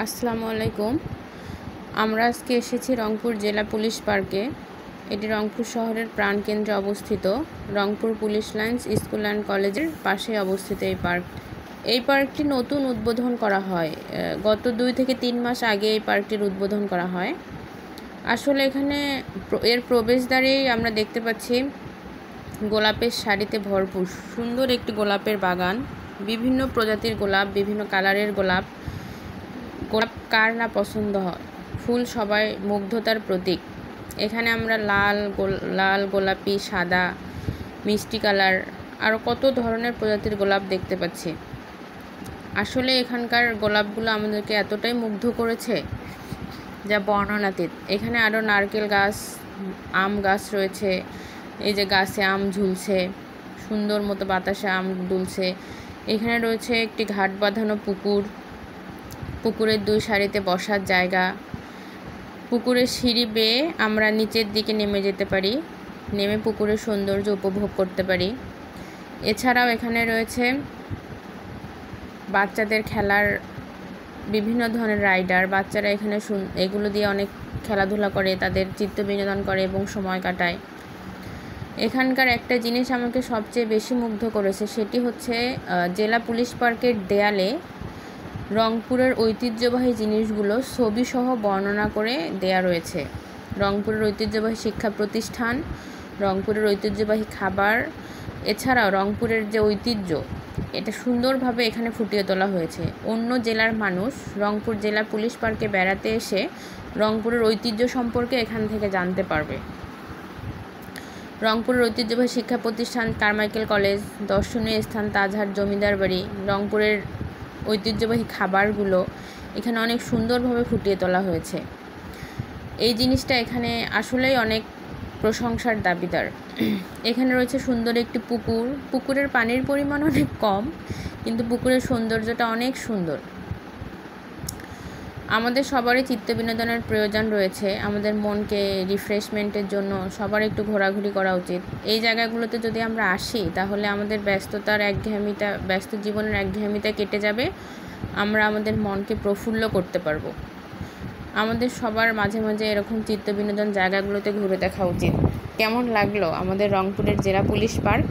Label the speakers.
Speaker 1: আসসালামু আলাইকুম। আমরা আজকে এসেছি রংপুর জেলা পুলিশ পার্কে। এটি রংপুর শহরের প্রাণকেন্দ্রে অবস্থিত। Rangpur police lines school and কলেজের পাশে অবস্থিত এই পার্কটি নতুন উদ্বোধন করা হয়। গত 2 থেকে 3 মাস আগে এই পার্কটির উদ্বোধন করা হয়। আসলে এখানে এর প্রবেশদ্বারেই আমরা দেখতে পাচ্ছি গোলাপের শাড়িতে ভরপুর সুন্দর একটি গোলাপের বাগান। বিভিন্ন প্রজাতির গোলাপ, বিভিন্ন কালারের গোলাপ কার না পছন্দ হয়। ফুল সবাই মুগ্ধতার প্রতীক। এখানে আমরা লাল, গোলাপি, সাদা, মিষ্টি কালার আরও কত ধরনের প্রজাতির গোলাপ দেখতে পাচ্ছি। আসলে এখানকার গোলাপগুলো আমাদেরকে এতটাই মুগ্ধ করেছে যা বর্ণনাতীত। এখানে আরও নারকেল গাছ, আম গাছ রয়েছে। এই যে গাছে আম ঝুলছে, সুন্দর মতো বাতাসে আম দুলছে। এখানে রয়েছে একটি ঘাট বাঁধানো পুকুরের 2 সারিতে বসার জায়গা। পুকুরের সিঁড়ি বেয়ে আমরা নিচের দিকে নেমে যেতে পারি, নেমে পুকুরের সৌন্দর্য উপভোগ করতে পারি। এছাড়াও এখানে রয়েছে বাচ্চাদের খেলার বিভিন্ন ধরনের রাইডার। বাচ্চারা এখানে এগুলো দিয়ে অনেক খেলাধুলা করে, তাদের চিত্ত বিনোদন করে এবং সময় কাটায়। এখানকার একটা জিনিস আমাকে সবচেয়ে বেশি মুগ্ধ করেছে, সেটি হচ্ছে জেলা পুলিশ পার্কের দেয়ালে রংপুরের ঐতিহ্যবাহী জিনিসগুলো ছবিসহ বর্ণনা করে দেয়া রয়েছে। রংপুরের ঐতিহ্যবাহী শিক্ষা প্রতিষ্ঠান, রংপুরের ঐতিহ্যবাহী খাবার, এছাড়াও রংপুরের যে ঐতিহ্য, এটা সুন্দরভাবে এখানে ফুটিয়ে তোলা হয়েছে। অন্য জেলার মানুষ রংপুর জেলা পুলিশ পার্কে বেড়াতে এসে রংপুরের ঐতিহ্য সম্পর্কে এখান থেকে জানতে পারবে। রংপুরের ঐতিহ্যবাহী শিক্ষা প্রতিষ্ঠান কারমাইকেল কলেজ, দর্শনীয় স্থান তাজহাট জমিদার বাড়ি, রংপুরের ঐতিহ্যবাহী খাবারগুলো এখানে অনেক সুন্দরভাবে ফুটিয়ে তোলা হয়েছে। এই জিনিসটা এখানে আসলেই অনেক প্রশংসার দাবিদার। এখানে রয়েছে সুন্দর একটি পুকুরের পানির পরিমাণ অনেক কম, কিন্তু পুকুরের সৌন্দর্যটা অনেক সুন্দর। আমাদের সবারই চিত্ত বিনোদনের প্রয়োজন রয়েছে। আমাদের মনকে রিফ্রেশমেন্টের জন্য সবার একটু ঘোরাঘুরি করা উচিত। এই জায়গাগুলোতে যদি আমরা আসি, তাহলে আমাদের ব্যস্ত জীবনের একঘেয়েমিটা কেটে যাবে। আমরা আমাদের মনকে প্রফুল্ল করতে পারবো। আমাদের সবার মাঝে মাঝে এরকম চিত্ত বিনোদন জায়গাগুলোতে ঘুরে দেখা উচিত। কেমন লাগলো আমাদের রংপুরের জেলা পুলিশ পার্ক?